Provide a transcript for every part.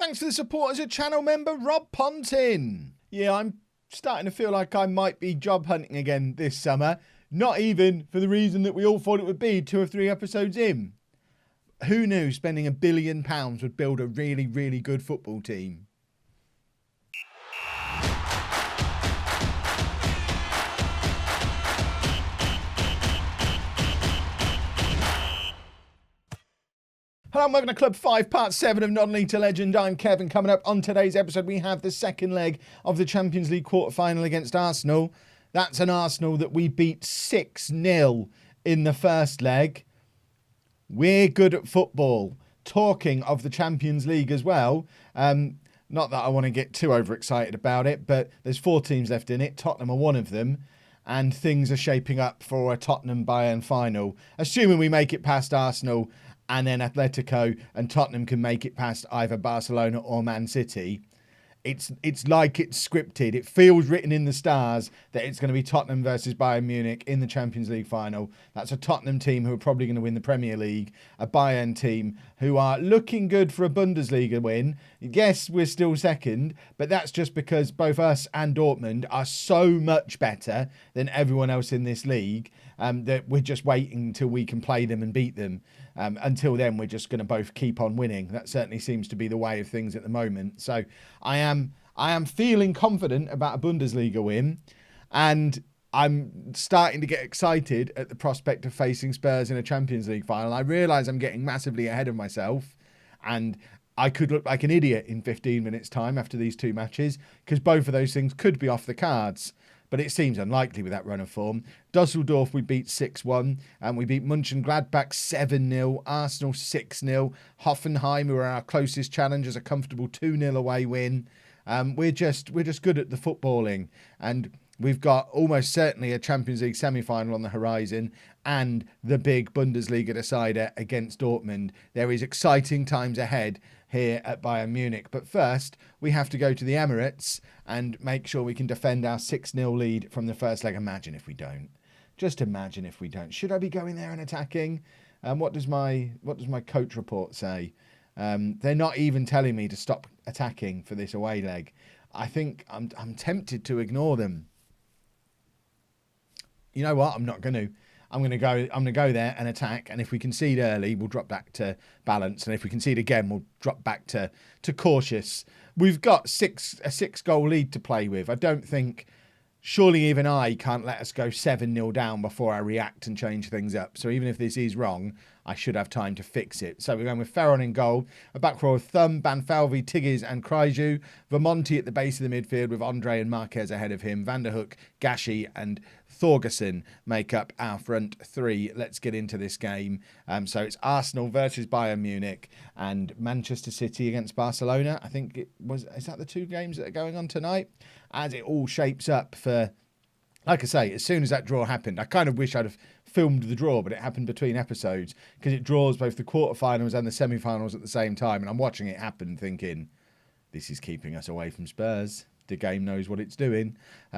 Thanks for the support as a channel member, Rob Pontin. Yeah, I'm starting to feel like I might be job hunting again this summer. Not even for the reason that we all thought it would be 2 or 3 episodes in. Who knew spending £1 billion would build a really, really good football team? Hello and welcome to Club 5, Part 7 of Non-League to Legend. I'm Kevin. Coming up on today's episode, we have the second leg of the Champions League quarter-final against Arsenal. That's an Arsenal that we beat 6-0 in the first leg. We're good at football. Talking of the Champions League as well, not that I want to get too overexcited about it, but there's 4 teams left in it. Tottenham are one of them, and things are shaping up for a Tottenham-Bayern final. Assuming we make it past Arsenal, and then Atletico and Tottenham can make it past either Barcelona or Man City. It's like it's scripted. It feels written in the stars that it's going to be Tottenham versus Bayern Munich in the Champions League final. That's a Tottenham team who are probably going to win the Premier League, a Bayern team who are looking good for a Bundesliga win. Yes, we're still second, but that's just because both us and Dortmund are so much better than everyone else in this league that we're just waiting until we can play them and beat them. Until then, we're just going to both keep on winning. That certainly seems to be the way of things at the moment. So I am feeling confident about a Bundesliga win, and I'm starting to get excited at the prospect of facing Spurs in a Champions League final. I realise I'm getting massively ahead of myself, and I could look like an idiot in 15 minutes' time after these 2 matches, because both of those things could be off the cards. But it seems unlikely with that run of form. Dusseldorf we beat 6-1, and we beat Mönchengladbach 7-0, Arsenal 6-0, Hoffenheim, who are our closest challengers, a comfortable 2-0 away win. We're just good at the footballing, and we've got almost certainly a Champions League semi-final on the horizon and the big Bundesliga decider against Dortmund. There is exciting times ahead here at Bayern Munich. But first, we have to go to the Emirates and make sure we can defend our 6-0 lead from the first leg. Imagine if we don't. Just imagine if we don't. Should I be going there and attacking? What does my coach report say? They're not even telling me to stop attacking for this away leg. I think I'm tempted to ignore them. You know what? I'm not going to. I'm going to go there and attack, and if we concede early, we'll drop back to balance, and if we concede again, we'll drop back to cautious. We've got a 6-goal lead to play with. I don't think, surely even I can't let us go 7-0 down before I react and change things up. So even if this is wrong, I should have time to fix it. So we're going with Ferron in goal, a back row of Thumb, Banfalvi, Tigges and Krajju, Vermonti at the base of the midfield with Andre and Marquez ahead of him, Van der Hoek, Gashi and Thorgerson make up our front 3. Let's get into this game. So it's Arsenal versus Bayern Munich and Manchester City against Barcelona. I think is that the 2 games that are going on tonight? As it all shapes up for, like I say, as soon as that draw happened, I kind of wish I'd have filmed the draw, but it happened between episodes because it draws both the quarterfinals and the semi-finals at the same time, and I'm watching it happen thinking, this is keeping us away from Spurs. The game knows what it's doing.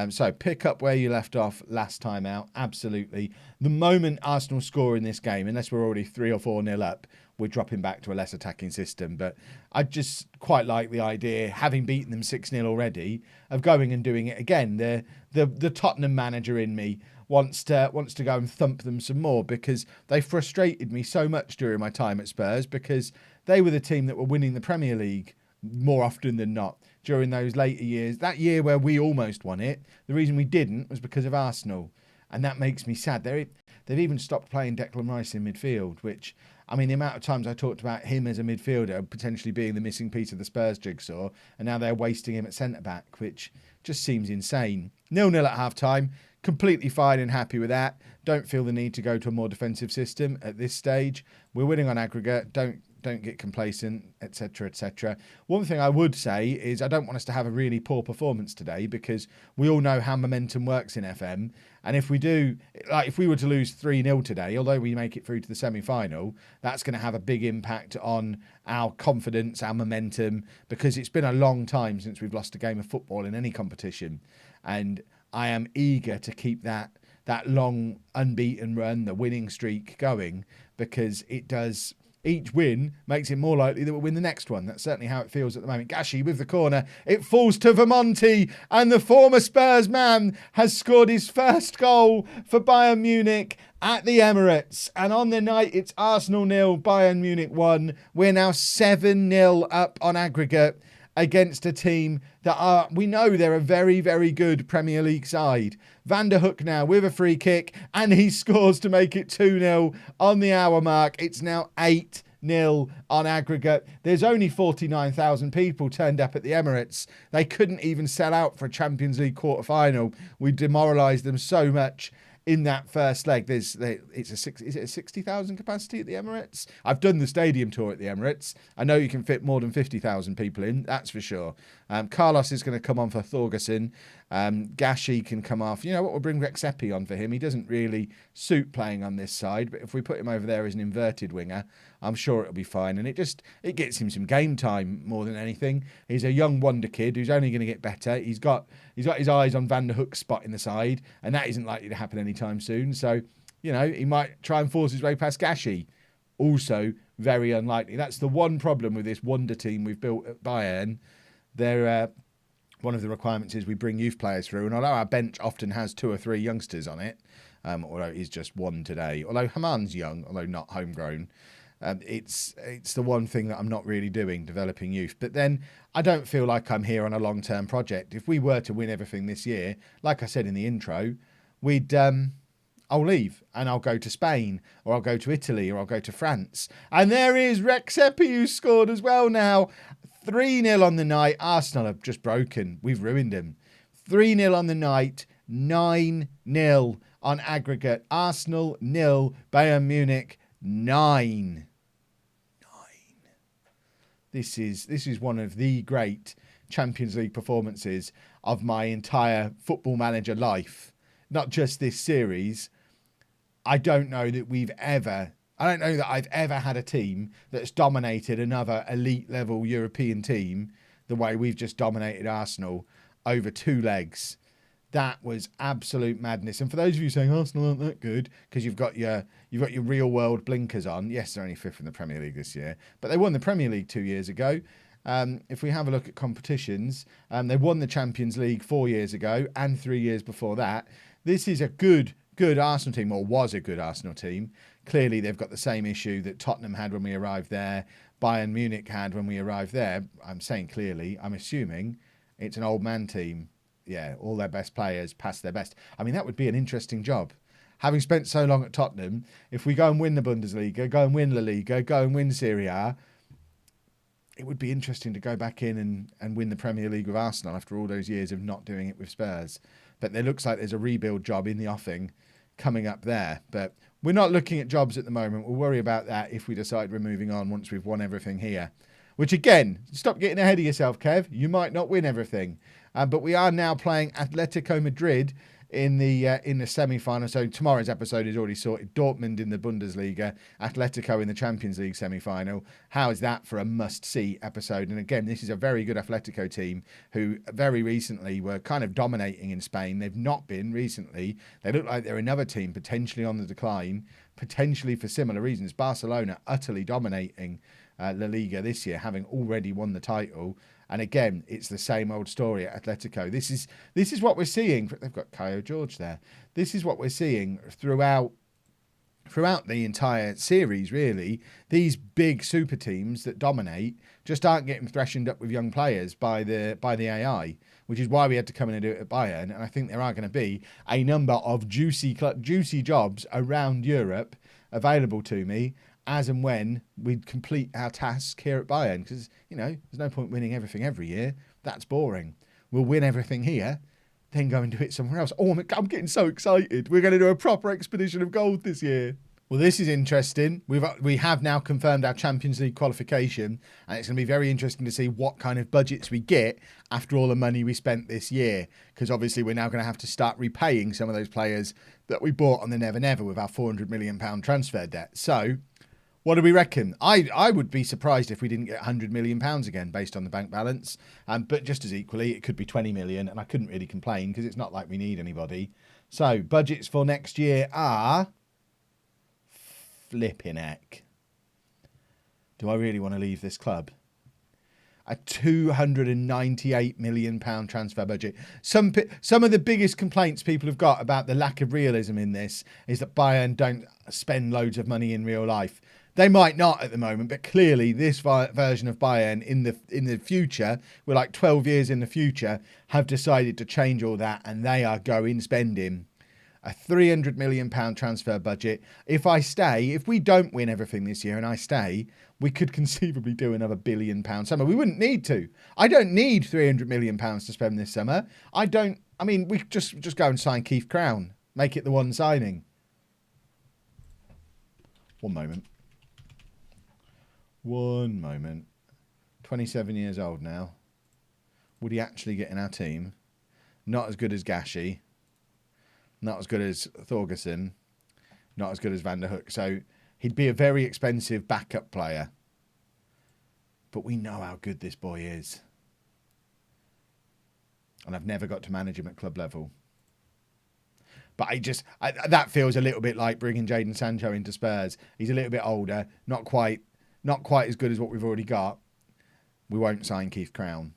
So pick up where you left off last time out. Absolutely. The moment Arsenal score in this game, unless we're already 3 or 4-0 up, we're dropping back to a less attacking system. But I just quite like the idea, having beaten them 6-0 already, of going and doing it again. The Tottenham manager in me wants to go and thump them some more, because they frustrated me so much during my time at Spurs, because they were the team that were winning the Premier League more often than not during those later years. That year where we almost won it, the reason we didn't was because of Arsenal, and that makes me sad. They've even stopped playing Declan Rice in midfield, which, I mean, the amount of times I talked about him as a midfielder potentially being the missing piece of the Spurs jigsaw, and now they're wasting him at centre-back, which just seems insane. 0-0 at half-time, completely fine and happy with that. Don't feel the need to go to a more defensive system at this stage. We're winning on aggregate. Don't get complacent, etc., etc. One thing I would say is I don't want us to have a really poor performance today, because we all know how momentum works in FM. And if we do, like if we were to lose 3-0 today, although we make it through to the semi-final, that's going to have a big impact on our confidence, our momentum, because it's been a long time since we've lost a game of football in any competition. And I am eager to keep that long unbeaten run, the winning streak going, because it does each win makes it more likely that we'll win the next one. That's certainly how it feels at the moment. Gashi with the corner. It falls to Vermonti, and the former Spurs man has scored his first goal for Bayern Munich at the Emirates. And on the night, it's Arsenal 0, Bayern Munich 1. We're now 7-0 up on aggregate against a team that we know they're a very, very good Premier League side. Van der Hoek now with a free kick, and he scores to make it 2-0 on the hour mark. It's now 8-0 on aggregate. There's only 49,000 people turned up at the Emirates. They couldn't even sell out for a Champions League quarter-final. We demoralised them so much in that first leg. Is it a 60,000 capacity at the Emirates? I've done the stadium tour at the Emirates. I know you can fit more than 50,000 people in, that's for sure. Carlos is going to come on for Thorgerson. Gashi can come off. You know what, we'll bring Rexepi on for him. He doesn't really suit playing on this side, but if we put him over there as an inverted winger, I'm sure it'll be fine. And it gets him some game time more than anything. He's a young wonder kid who's only going to get better. He's got his eyes on Van der Hoek's spot in the side, and that isn't likely to happen anytime soon. So, you know, he might try and force his way past Gashi. Also, very unlikely. That's the one problem with this wonder team we've built at Bayern. One of the requirements is we bring youth players through, and although our bench often has 2 or 3 youngsters on it, although he's just one today, although Haman's young, although not homegrown, it's the one thing that I'm not really doing, developing youth. But then I don't feel like I'm here on a long-term project. If we were to win everything this year, like I said in the intro, I'll leave and I'll go to Spain, or I'll go to Italy, or I'll go to France. And there is Rexepi, who scored as well now. 3-0 on the night. Arsenal have just broken. We've ruined them. 3-0 on the night. 9-0 on aggregate. Arsenal 0, Bayern Munich 9. This is one of the great Champions League performances of my entire Football Manager life. Not just this series. I don't know that I've ever had a team that's dominated another elite level European team the way we've just dominated Arsenal over 2 legs. That was absolute madness. And for those of you saying Arsenal aren't that good because you've got your real world blinkers on. Yes, they're only 5th in the Premier League this year, but they won the Premier League 2 years ago. If we have a look at competitions, they won the Champions League 4 years ago and 3 years before that. This is a good Arsenal team, or was a good Arsenal team. Clearly, they've got the same issue that Tottenham had when we arrived there, Bayern Munich had when we arrived there. I'm saying clearly, I'm assuming it's an old man team. Yeah, all their best players past their best. I mean, that would be an interesting job. Having spent so long at Tottenham, if we go and win the Bundesliga, go and win La Liga, go and win Serie A, it would be interesting to go back in and win the Premier League with Arsenal after all those years of not doing it with Spurs. But it looks like there's a rebuild job in the offing coming up there. But we're not looking at jobs at the moment. We'll worry about that if we decide we're moving on once we've won everything here. Which again, stop getting ahead of yourself, Kev. You might not win everything. But we are now playing Atletico Madrid in the semi-final. So tomorrow's episode is already sorted. Dortmund in the Bundesliga, Atletico in the Champions League semi-final. How is that for a must-see episode? And again, this is a very good Atletico team who very recently were kind of dominating in Spain. They've not been recently. They look like they're another team potentially on the decline, potentially for similar reasons. Barcelona utterly dominating La Liga this year, having already won the title. And again, it's the same old story at Atletico. This is what we're seeing. They've got Caio George there. This is what we're seeing throughout the entire series, really. These big super teams that dominate just aren't getting threshened up with young players by the AI, which is why we had to come in and do it at Bayern. And I think there are going to be a number of juicy jobs around Europe available to me as and when we complete our task here at Bayern. Because, you know, there's no point winning everything every year. That's boring. We'll win everything here, then go and do it somewhere else. Oh, I'm getting so excited. We're going to do a proper expedition of gold this year. Well, this is interesting. We have now confirmed our Champions League qualification, and it's going to be very interesting to see what kind of budgets we get after all the money we spent this year, because obviously we're now going to have to start repaying some of those players that we bought on the Never Never with our £400 million transfer debt. So what do we reckon? I would be surprised if we didn't get £100 million again based on the bank balance. But just as equally, it could be 20 million, and I couldn't really complain because it's not like we need anybody. So budgets for next year are flipping heck. Do I really want to leave this club? A £298 million transfer budget. Some of the biggest complaints people have got about the lack of realism in this is that Bayern don't spend loads of money in real life. They might not at the moment, but clearly this version of Bayern in the future, we're like 12 years in the future, have decided to change all that, and they are going spending a £300 million transfer budget. If we don't win everything this year and I stay, we could conceivably do another £1 billion summer. We wouldn't need to. I don't need £300 million to spend this summer. We could just go and sign Keith Crown. Make it the one signing. One moment. 27 years old now. Would he actually get in our team? Not as good as Gashi. Not as good as Thorgerson. Not as good as Van der Hoek. So he'd be a very expensive backup player. But we know how good this boy is. And I've never got to manage him at club level. But that feels a little bit like bringing Jadon Sancho into Spurs. He's a little bit older. Not quite as good as what we've already got. We won't sign Keith Crown.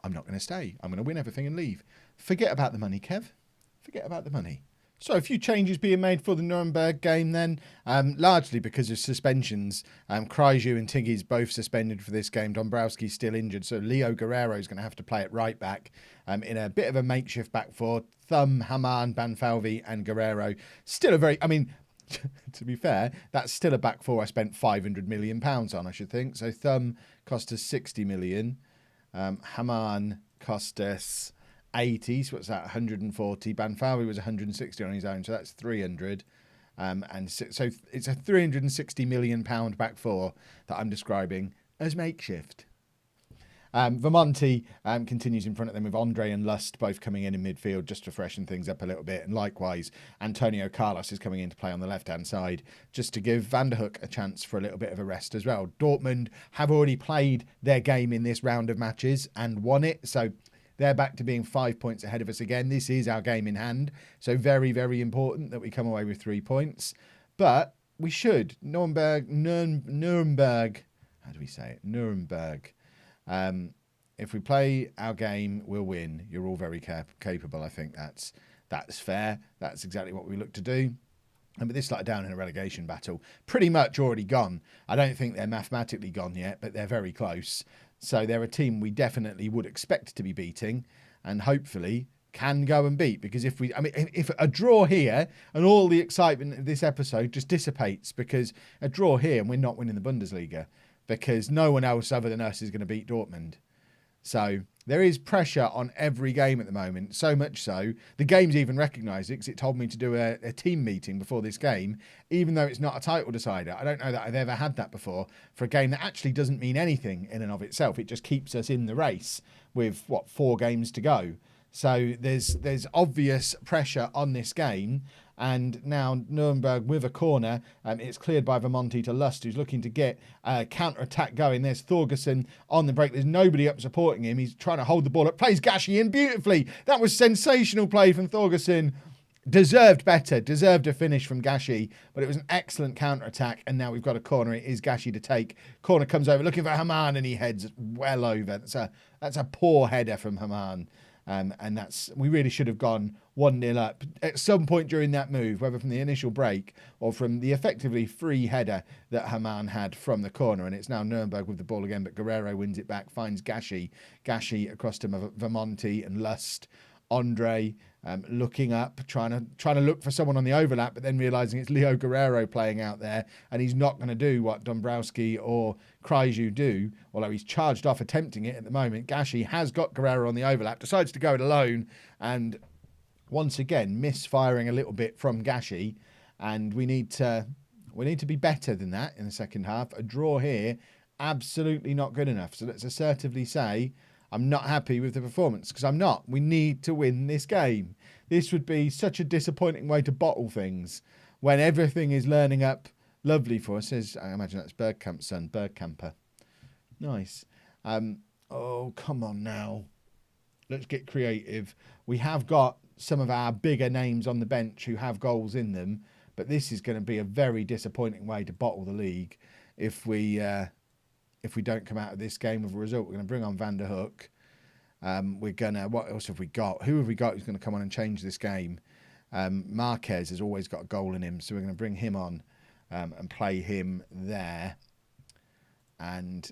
I'm not going to stay. I'm going to win everything and leave. Forget about the money, Kev. Forget about the money. So a few changes being made for the Nuremberg game then, largely because of suspensions. Krajju and Tiggy's both suspended for this game. Dombrowski's still injured, so Leo Guerrero is going to have to play at right back in a bit of a makeshift back four. Thum, Haman, Banfalvi and Guerrero. Still a very, to be fair, that's still a back four I spent £500 million on, I should think. So Thum cost us 60 million. Haman cost us 80, so what's that, 140. Banfalvi was 160 on his own, so that's 300. So it's a £360 million back four that I'm describing as makeshift. Vermonti continues in front of them with Andre and Lust both coming in midfield just to freshen things up a little bit. And likewise, Antonio Carlos is coming in to play on the left-hand side just to give Van der Hoek a chance for a little bit of a rest as well. Dortmund have already played their game in this round of matches and won it, so they're back to being 5 points ahead of us again. This is our game in hand, so very, very important that we come away with 3 points. But we should. Nuremberg, how do we say it? Nuremberg. If we play our game, we'll win. You're all very capable. I think that's fair. That's exactly what we look to do. But this started down in a relegation battle. Pretty much already gone. I don't think they're mathematically gone yet, but they're very close. So they're a team we definitely would expect to be beating and hopefully can go and beat. Because if a draw here and all the excitement of this episode just dissipates, because a draw here and we're not winning the Bundesliga because no one else other than us is going to beat Dortmund. So there is pressure on every game at the moment, so much so the game's even recognised it because it told me to do a team meeting before this game, even though it's not a title decider. I don't know that I've ever had that before for a game that actually doesn't mean anything in and of itself. It just keeps us in the race with, 4 games to go. So there's obvious pressure on this game. And now Nuremberg with a corner. It's cleared by Vermonti to Lust, who's looking to get a counter-attack going. There's Thorgerson on the break. There's nobody up supporting him. He's trying to hold the ball up. Plays Gashi in beautifully. That was sensational play from Thorgerson. Deserved better. Deserved a finish from Gashi. But it was an excellent counter-attack. And now we've got a corner. It is Gashi to take. Corner comes over looking for Haman and he heads well over. That's a poor header from Haman. And we really should have gone 1-0 up at some point during that move, whether from the initial break or from the effectively free header that Haman had from the corner. And it's now Nuremberg with the ball again, but Guerrero wins it back, finds Gashi across to Vermonti and Lust. Andre looking up, trying to look for someone on the overlap, but then realising it's Leo Guerrero playing out there, and he's not going to do what Dombrowski or Krajju do, although he's charged off attempting it at the moment. Gashi has got Guerrero on the overlap, decides to go it alone, and once again misfiring a little bit from Gashi, and we need to be better than that in the second half. A draw here, absolutely not good enough. So let's assertively say I'm not happy with the performance, because I'm not. We need to win this game. This would be such a disappointing way to bottle things when everything is lining up lovely for us. I imagine that's Bergkamp's son, Bergkamper. Nice. Oh, come on now. Let's get creative. We have got some of our bigger names on the bench who have goals in them, but this is going to be a very disappointing way to bottle the league. if we don't come out of this game with a result. We're going to bring on Van der Hoek. We're going to... What else have we got? Who have we got who's going to come on and change this game? Marquez has always got a goal in him, so we're going to bring him on and play him there. And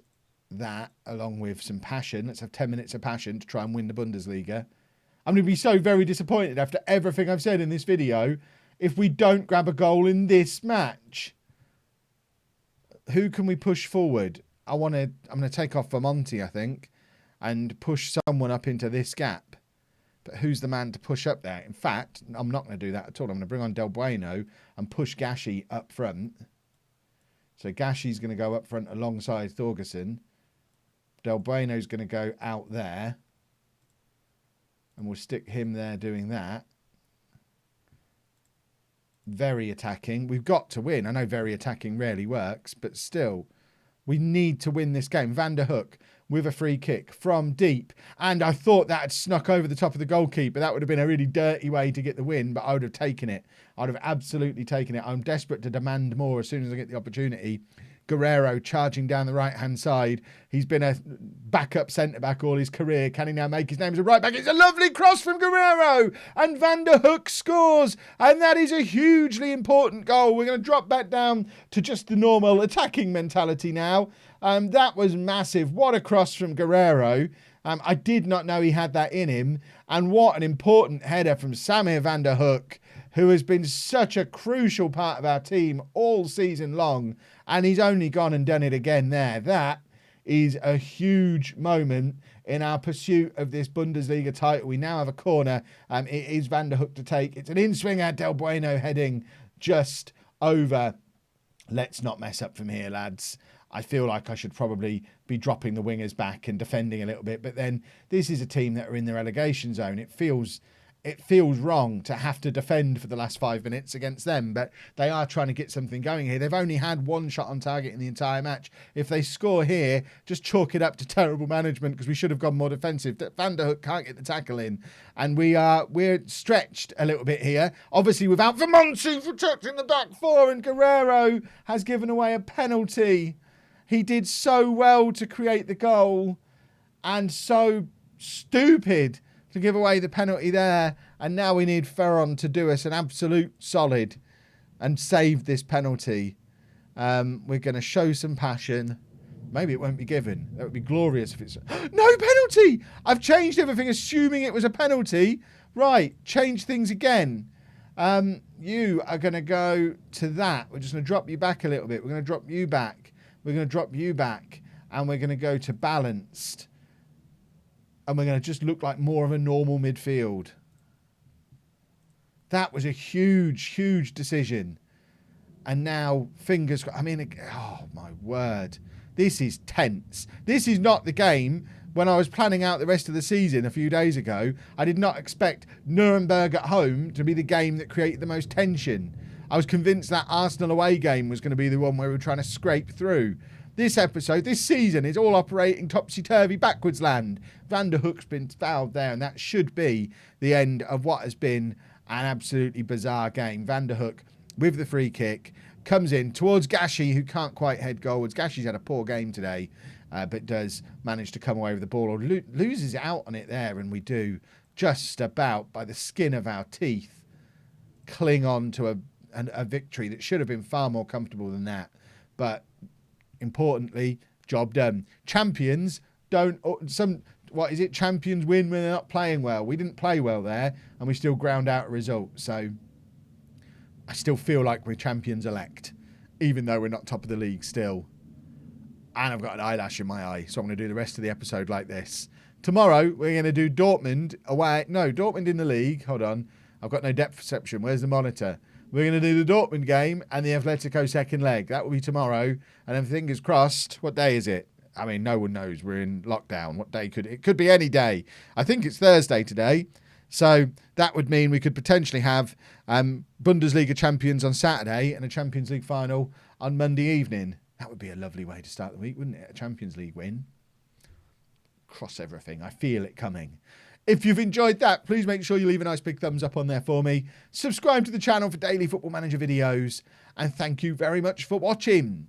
that, along with some passion, let's have 10 minutes of passion to try and win the Bundesliga. I'm going to be so very disappointed after everything I've said in this video if we don't grab a goal in this match. Who can we push forward? I'm going to take off Vermonti, I think, and push someone up into this gap. But who's the man to push up there? In fact, I'm not going to do that at all. I'm going to bring on Del Bueno and push Gashi up front. So Gashi's going to go up front alongside Thorgerson. Del Bueno's going to go out there. And we'll stick him there doing that. Very attacking. We've got to win. I know very attacking rarely works, but still, we need to win this game. Van der Hoek with a free kick from deep. And I thought that had snuck over the top of the goalkeeper. That would have been a really dirty way to get the win, but I would have taken it. I'd have absolutely taken it. I'm desperate to demand more as soon as I get the opportunity. Guerrero charging down the right-hand side. He's been a backup centre-back all his career. Can he now make his name as a right-back? It's a lovely cross from Guerrero. And Van der Hoek scores. And that is a hugely important goal. We're going to drop back down to just the normal attacking mentality now. That was massive. What a cross from Guerrero. I did not know he had that in him. And what an important header from Samir Van der Hoek, who has been such a crucial part of our team all season long. And he's only gone and done it again there. That is a huge moment in our pursuit of this Bundesliga title. We now have a corner. It is Van der Hoek to take. It's an in-swinger. Del Bueno heading just over. Let's not mess up from here, lads. I feel like I should probably be dropping the wingers back and defending a little bit. But then this is a team that are in the relegation zone. It feels wrong to have to defend for the last 5 minutes against them, but they are trying to get something going here. They've only had one shot on target in the entire match. If they score here, just chalk it up to terrible management because we should have gone more defensive. Van der Hoek can't get the tackle in, and we're stretched a little bit here. Obviously, without Vermonti protecting the back four, and Guerrero has given away a penalty. He did so well to create the goal, and so stupid to give away the penalty there. And now we need Ferron to do us an absolute solid and save this penalty. We're going to show some passion. Maybe it won't be given. That would be glorious if it's... No penalty! I've changed everything, assuming it was a penalty. Right, change things again. You are going to go to that. We're just going to drop you back a little bit. We're going to drop you back. We're going to drop you back. And we're going to go to balanced. And we're going to just look like more of a normal midfield. That was a huge, huge decision. And now, fingers... I mean, oh, my word. This is tense. This is not the game. When I was planning out the rest of the season a few days ago, I did not expect Nuremberg at home to be the game that created the most tension. I was convinced that Arsenal away game was going to be the one where we were trying to scrape through. This episode, this season, is all operating topsy-turvy backwards land. Van der Hoek's been fouled there, and that should be the end of what has been an absolutely bizarre game. Van der Hoek, with the free kick, comes in towards Gashi, who can't quite head goalwards. Gashi's had a poor game today, but does manage to come away with the ball, or loses out on it there, and we do just about, by the skin of our teeth, cling on to a victory that should have been far more comfortable than that. But importantly, job done. Champions don't... What is it? Champions win when they're not playing well. We didn't play well there, and we still ground out a result. So I still feel like we're champions elect, even though we're not top of the league still. And I've got an eyelash in my eye, so I'm going to do the rest of the episode like this. Tomorrow, we're going to do Dortmund away. No, Dortmund in the league. Hold on. I've got no depth perception. Where's the monitor? We're going to do the Dortmund game and the Atletico second leg. That will be tomorrow. And then fingers crossed, what day is it? I mean, no one knows. We're in lockdown. What day could it? It could be any day. I think it's Thursday today. So that would mean we could potentially have Bundesliga champions on Saturday and a Champions League final on Monday evening. That would be a lovely way to start the week, wouldn't it? A Champions League win. Cross everything. I feel it coming. If you've enjoyed that, please make sure you leave a nice big thumbs up on there for me. Subscribe to the channel for daily Football Manager videos. And thank you very much for watching.